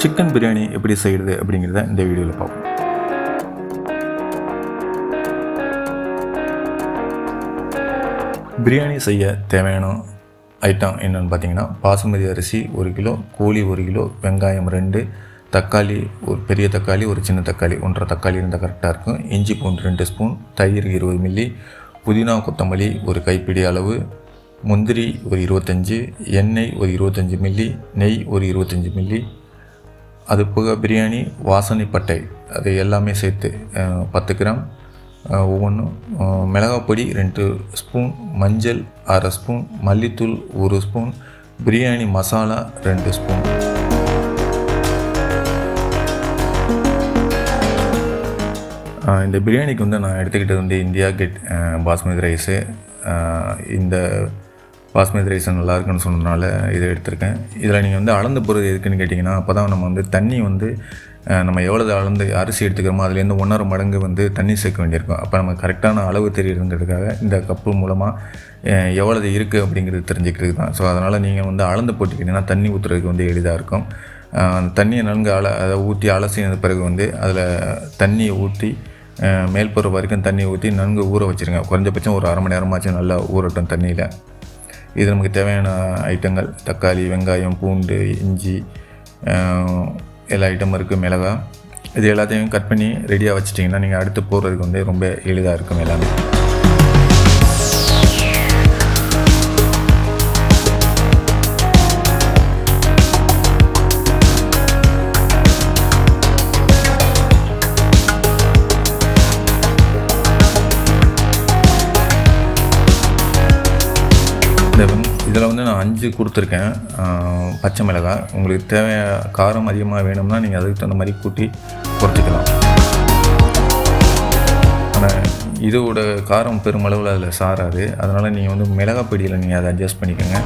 Chicken biryani எப்படி செய்கிறது அப்படிங்கிறத இந்த வீடியோவில் பார்ப்போம். பிரியாணி செய்ய தேவையான ஐட்டம் என்னென்னு பார்த்தீங்கன்னா, பாசுமதி அரிசி 1 கிலோ, கோழி 1 கிலோ, வெங்காயம் 2, தக்காளி ஒரு பெரிய தக்காளி, ஒரு சின்ன தக்காளி 1.5 தக்காளி இருந்தால் கரெக்டாக இருக்கும். இஞ்சி பூண்டு 2 ஸ்பூன், தயிர் 20 மில்லி, புதினா கொத்தமல்லி ஒரு கைப்பிடி அளவு, முந்திரி ஒரு 25, எண்ணெய் ஒரு 25 மில்லி, நெய் ஒரு 25 மில்லி, அது போக பிரியாணி வாசனை பட்டை அது எல்லாமே சேர்த்து 10 கிராம் ஒவ்வொன்றும், மிளகாப்பொடி 2 ஸ்பூன், மஞ்சள் 1/2 ஸ்பூன், மல்லித்தூள் 1 ஸ்பூன், பிரியாணி மசாலா 2 ஸ்பூன். இந்த பிரியாணிக்கு வந்து நான் எடுத்துக்கிட்டது வந்து இந்தியா கேட் பாஸ்மதி ரைஸு. இந்த பாஸ்மதி ரைஸ் நல்லா இருக்குன்னு சொன்னதுனால இதை எடுத்திருக்கேன். இதில் நீங்கள் வந்து அளந்து போகிறது எதுக்குன்னு கேட்டிங்கன்னா, அப்போ தான் நம்ம வந்து தண்ணி வந்து நம்ம எவ்வளோ அளந்து அரிசி எடுத்துக்கிறோமோ அதுலேருந்து 1.5 மடங்கு வந்து தண்ணி சேர்க்க வேண்டியிருக்கும். அப்போ நம்ம கரெக்டான அளவு தெரியுறதுங்கிறதுக்காக இந்த கப்பு மூலமாக எவ்வளவு இருக்குது அப்படிங்கிறது தெரிஞ்சுக்கிறது தான். ஸோ அதனால் நீங்கள் வந்து அளந்து போட்டுக்கிட்டிங்கன்னா தண்ணி ஊற்றுறதுக்கு வந்து எளிதாக இருக்கும். அந்த தண்ணியை நன்கு அதை ஊற்றி அலசின பிறகு வந்து அதில் தண்ணியை ஊற்றி மேல்புற வரைக்கும் தண்ணி ஊற்றி நன்கு ஊற வச்சுருங்க. குறைஞ்சபட்சம் ஒரு 1/2 மணி நேரமாச்சும் நல்லா ஊறட்டும் தண்ணியில். இது நமக்கு தேவையான ஐட்டங்கள் தக்காளி, வெங்காயம், பூண்டு, இஞ்சி, எல்லா ஐட்டமும் இருக்குது, மிளகாய், இது எல்லாத்தையும் கட் பண்ணி ரெடியாக வச்சிட்டிங்கன்னா நீங்கள் அடுத்து போடுறதுக்கு வந்து ரொம்ப எளிதாக இருக்கும் எல்லாமே. இதில் வந்து நான் 5 கொடுத்துருக்கேன் பச்சை மிளகாய். உங்களுக்கு காரம் அதிகமாக வேணும்னா நீங்கள் அதுக்கு தகுந்த மாதிரி கூட்டி குறைச்சிக்கலாம். ஆனால் இதோட காரம் பெருமளவில் அதில் சாராது. அதனால் நீங்கள் வந்து மிளகாய் பொடியில் நீங்கள் அதை அட்ஜஸ்ட் பண்ணிக்கோங்க.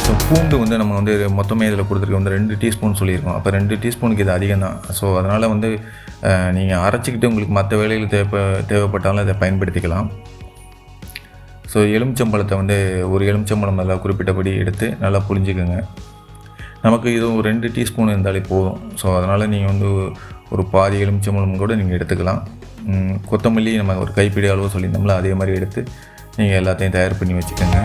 ஸோ பூண்டு வந்து நம்ம வந்து மொத்தமே இதில் கொடுத்துருக்க வந்து 2 டீஸ்பூன் சொல்லியிருக்கோம். அப்போ 2 டீஸ்பூனுக்கு இது அதிகம் தான். ஸோ அதனால் வந்து நீங்கள் அரைச்சிக்கிட்டு உங்களுக்கு மற்ற வேலைகள் தேவைப்பட்டாலும் அதை பயன்படுத்திக்கலாம். ஸோ எலுமிச்சம்பழத்தை வந்து ஒரு எலுமிச்சம்பழம் நல்லா குறிப்பிட்டபடி எடுத்து நல்லா புளிஞ்சிக்கோங்க. நமக்கு இது ஒரு 2 டீஸ்பூன் இருந்தாலே போதும். ஸோ அதனால் நீங்கள் வந்து ஒரு பாதி எலுமிச்சம்பழம் கூட நீங்கள் எடுத்துக்கலாம். கொத்தமல்லி நம்ம ஒரு கைப்பிடி அளவு சொல்லியிருந்தோம்ல, அதே மாதிரி எடுத்து நீங்கள் எல்லாத்தையும் தயார் பண்ணி வச்சுக்கோங்க.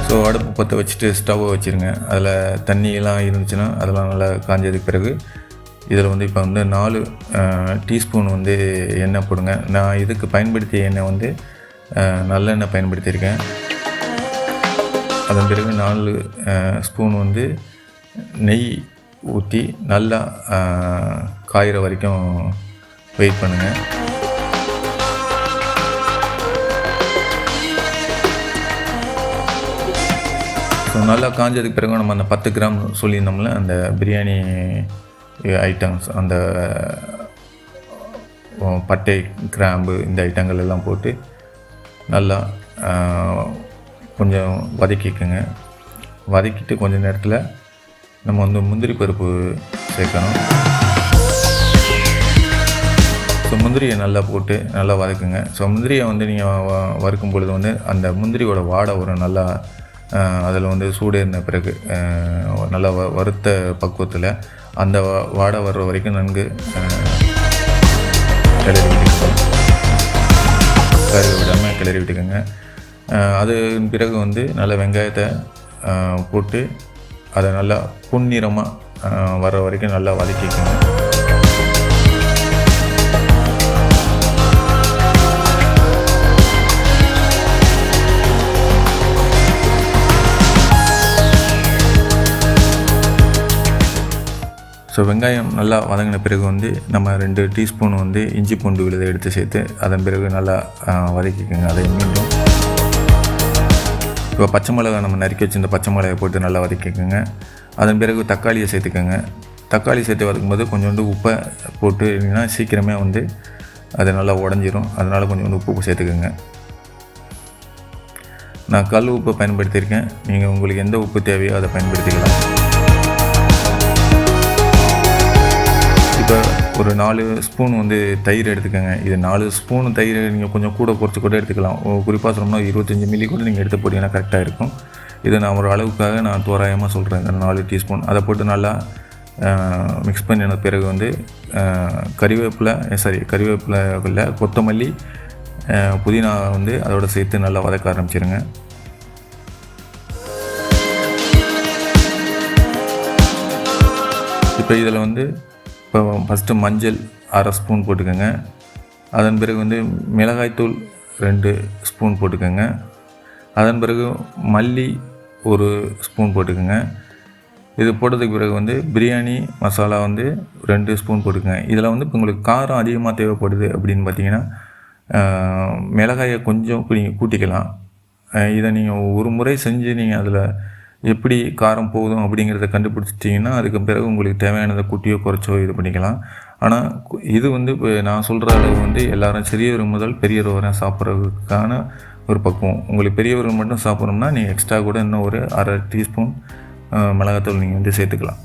ஸோ அடுப்பு பற்ற வச்சுட்டு ஸ்டவ்வை வச்சுருங்க. அதில் தண்ணியெல்லாம் இருந்துச்சுன்னா அதெல்லாம் நல்லா காஞ்சதுக்கு பிறகு இதில் வந்து இப்போ வந்து 4 டீஸ்பூன் வந்து எண்ணெய் போடுங்க. நான் இதுக்கு பயன்படுத்திய எண்ணெய் வந்து நல்லெண்ணெய் பயன்படுத்தியிருக்கேன். அதன் பிறகு 4 ஸ்பூன் வந்து நெய் ஊற்றி நல்லா காயிற வரைக்கும் வெயிட் பண்ணுங்கள். ஸோ நல்லா காஞ்சதுக்கு பிறகு நம்ம அந்த 10 கிராம் சொல்லியிருந்தோம்ல அந்த பிரியாணி ஐட்டம்ஸ், அந்த பட்டை, கிராம்பு, இந்த ஐட்டங்கள் எல்லாம் போட்டு நல்லா கொஞ்சம் வதக்கிக்கோங்க. வதக்கிட்டு கொஞ்சம் நேரத்தில் நம்ம வந்து முந்திரி பருப்பு சேர்க்கணும். ஸோ முந்திரியை நல்லா போட்டு நல்லா வதக்குங்க. ஸோ முந்திரியை வந்து நீங்கள் வறுக்கும் பொழுது வந்து அந்த முந்திரியோட வாடை ஒரு நல்லா அதில் வந்து சூடேறின பிறகு நல்லா வறுத்த பக்குவத்தில் அந்த வாடை வர்ற வரைக்கும் நன்கு கிளறி விட்டுக்கணும். கறி விடாமல் கிளறி விட்டுக்கோங்க. அதன் பிறகு வந்து நல்ல வெங்காயத்தை போட்டு அதை நல்லா பொன்னிறமாக வர்ற வரைக்கும் நல்லா வதக்கிக்கோங்க. ஸோ வெங்காயம் நல்லா வதங்கின பிறகு வந்து நம்ம 2 டீஸ்பூன் வந்து இஞ்சி பூண்டு விழுதை எடுத்து சேர்த்து அதன் பிறகு நல்லா வதக்கிக்கோங்க. அதை மீண்டும் இப்போ பச்சை மிளகாய் நம்ம நறுக்கி வச்சு இந்த பச்சை மிளகாயை போட்டு நல்லா வதக்கிக்கோங்க. அதன் பிறகு தக்காளியை சேர்த்துக்கோங்க. தக்காளி சேர்த்து வதக்கும்போது கொஞ்சோண்டு உப்பை போட்டுங்கன்னா சீக்கிரமே வந்து அது நல்லா உடஞ்சிரும். அதனால் கொஞ்சோண்டு உப்பு சேர்த்துக்கோங்க. நான் கல் உப்பை பயன்படுத்தியிருக்கேன். நீங்கள் உங்களுக்கு எந்த உப்பு தேவையோ அதை பயன்படுத்திக்கலாம். இப்போ ஒரு 4 ஸ்பூன் வந்து தயிர் எடுத்துக்கோங்க. இது 4 ஸ்பூன் தயிர் நீங்கள் கொஞ்சம் கூட குறைச்சி கூட எடுத்துக்கலாம். குறிப்பாக சொல்லணும்னா 25 மில்லி கூட நீங்கள் எடுத்து போட்டிங்கன்னா கரெக்டாக இருக்கும். இதை நான் ஒரு அளவுக்காக நான் தோராயமாக சொல்கிறேன். இந்த 4 டீஸ்பூன் அதை போட்டு நல்லா மிக்ஸ் பண்ணின பிறகு வந்து கறிவேப்பிலை இல்லை, கொத்தமல்லி, புதினா வந்து அதோடு சேர்த்து நல்லா வதக்க ஆரம்பிச்சிருங்க. இப்போ இதில் வந்து இப்போ ஃபஸ்ட்டு மஞ்சள் 1/2 ஸ்பூன் போட்டுக்கோங்க. அதன் பிறகு வந்து மிளகாய்த்தூள் 2 ஸ்பூன் போட்டுக்கோங்க. அதன் பிறகு மல்லி 1 ஸ்பூன் போட்டுக்கோங்க. இது போட்டதுக்கு பிறகு வந்து பிரியாணி மசாலா வந்து 2 ஸ்பூன் போட்டுக்கோங்க. இதில் வந்து இப்போ உங்களுக்கு காரம் அதிகமாக தேவைப்படுது அப்படின்னு பார்த்தீங்கன்னா மிளகாயை கொஞ்சம் நீங்கள் கூட்டிக்கலாம். இதை நீங்கள் ஒரு முறை செஞ்சு நீங்கள் அதில் எப்படி காரம் போதும் அப்படிங்கிறத கண்டுபிடிச்சிட்டிங்கன்னா அதுக்கு பிறகு உங்களுக்கு தேவையானதை கூட்டியோ குறைச்சோ இது பண்ணிக்கலாம். ஆனால் இது வந்து இப்போ நான் சொல்கிற அளவு வந்து எல்லோரும் சிறியவர் முதல் பெரியவர் வரை சாப்பிட்றதுக்கான ஒரு பக்குவம். உங்களுக்கு பெரியவர்கள் மட்டும் சாப்பிட்றோம்னா நீங்கள் எக்ஸ்ட்ரா கூட இன்னும் ஒரு 1/2 டீஸ்பூன் மிளகாத்தூள் நீங்கள் வந்து சேர்த்துக்கலாம்.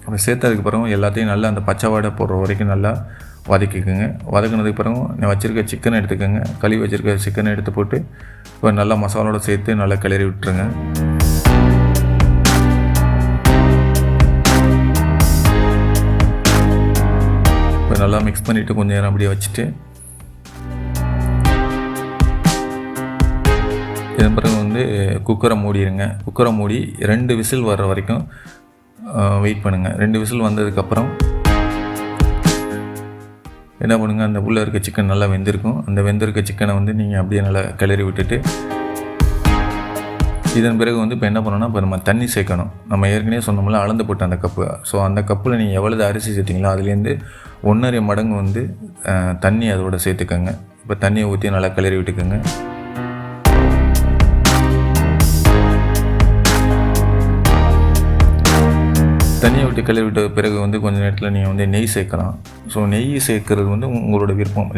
அப்போ சேர்த்ததுக்கு பிறகு எல்லாத்தையும் நல்லா அந்த பச்சை வாடை போடுற வரைக்கும் நல்லா வதக்கிக்கோங்க. வதக்கினதுக்கு பிறகு நான் வச்சுருக்க சிக்கனை எடுத்துக்கோங்க. கழுவி வச்சுருக்க சிக்கனை எடுத்து போட்டு இப்போ நல்லா மசாலோடு சேர்த்து நல்லா கிளறி விட்டுருங்க. இப்போ நல்லா மிக்ஸ் பண்ணிவிட்டு கொஞ்சம் நேரம் அப்படியே வச்சுட்டு இதன் பிறகு வந்து குக்கரை மூடிடுங்க. குக்கரை மூடி 2 விசில் வர்ற வரைக்கும் வெயிட் பண்ணுங்கள். 2 விசில் வந்ததுக்கப்புறம் என்ன பண்ணுங்கள், அந்த உள்ளே இருக்க சிக்கன் நல்லா வெந்திருக்கும். அந்த வெந்திருக்க சிக்கனை வந்து நீங்கள் அப்படியே நல்லா கிளறி விட்டுட்டு இதன் பிறகு வந்து இப்போ என்ன பண்ணணும்னா இப்போ நம்ம தண்ணி சேர்க்கணும். நம்ம ஏற்கனவே சொன்னோம்ல அளந்து போட்ட அந்த கப்பு. ஸோ அந்த கப்பில் நீங்கள் எவ்வளவு அரிசி சேர்த்திங்களோ அதுலேருந்து 1.5 மடங்கு வந்து தண்ணி அதோட சேர்த்துக்கோங்க. இப்போ தண்ணியை ஊற்றி நல்லா கிளறி விட்டுக்கோங்க. தண்ணியை விட்டு கிளறி விட்ட பிறகு வந்து கொஞ்சம் நேரத்தில் நீங்கள் வந்து நெய் சேர்க்கலாம். ஸோ நெய் சேர்க்குறது வந்து உங்களோட விருப்பம்.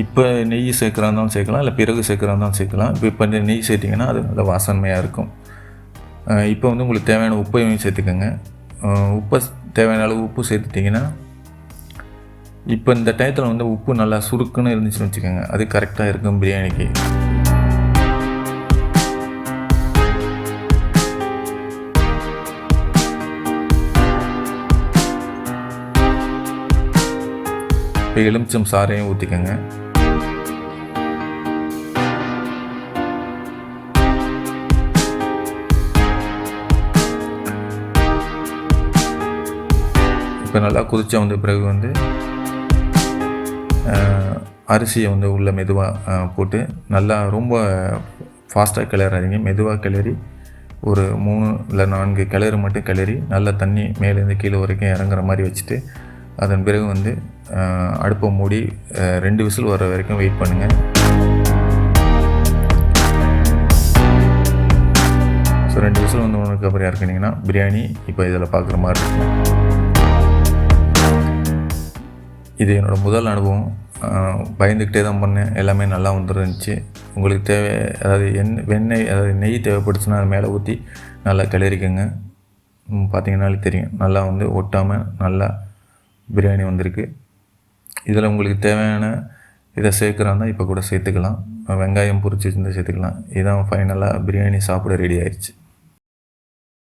இப்போ நெய் சேர்க்குறா இருந்தாலும் சேர்க்கலாம், இல்லை பிறகு சேர்க்குறா இருந்தாலும் சேர்க்கலாம். இப்போ நெய் சேர்த்திங்கன்னா அது நல்ல வாசனையாக இருக்கும். இப்போ வந்து உங்களுக்கு தேவையான உப்பையும் சேர்த்துக்கோங்க. உப்பை தேவையான அளவு உப்பு சேர்த்துட்டிங்கன்னா இப்போ இந்த டயத்தில் வந்து உப்பு நல்லா சுருக்குன்னு இருந்துச்சுன்னு வச்சுக்கோங்க, அது கரெக்டாக இருக்கும் பிரியாணிக்கு. இப்போ எலுமிச்சம் சாறையும் ஊற்றிக்கோங்க. இப்போ நல்லா கொதிச்ச வந்த பிறகு வந்து அரிசியை வந்து உள்ளே மெதுவாக போட்டு நல்லா ரொம்ப ஃபாஸ்ட்டாக கிளறாதீங்க. மெதுவாக கிளறி ஒரு 3 இல்லை 4 கிளறு மட்டும் கிளறி நல்லா தண்ணி மேலேருந்து கீழே வரைக்கும் இறங்குற மாதிரி வச்சுட்டு அதன் பிறகு வந்து அடுப்பை மூடி 2 விசில் வர வரைக்கும் வெயிட் பண்ணுங்கள். ஸோ 2 விசில் வந்து உனக்கு அப்புறம் இறக்குனீங்கன்னா பிரியாணி இப்போ இதில் பார்க்குற மாதிரி இருக்கும். இது என்னோடய முதல் அனுபவம். பயந்துக்கிட்டே தான் பண்ணேன். எல்லாமே நல்லா வந்துருந்துச்சு. உங்களுக்கு தேவை அதாவது வெண்ணெய் அதாவது நெய் தேவைப்படுச்சுன்னா அது மேலே ஊற்றி நல்லா கிளறிக்கங்க. பார்த்தீங்கன்னாலே தெரியும் நல்லா வந்து ஒட்டாமல் நல்லா பிரியாணி வந்திருக்கு. இதில் உங்களுக்கு தேவையான இதை சேர்க்குறாந்தா இப்போ கூட சேர்த்துக்கலாம். வெங்காயம் பொரிச்சு வச்சுருந்து சேர்த்துக்கலாம். இதான் ஃபைனலாக பிரியாணி சாப்பிட ரெடி ஆயிடுச்சு.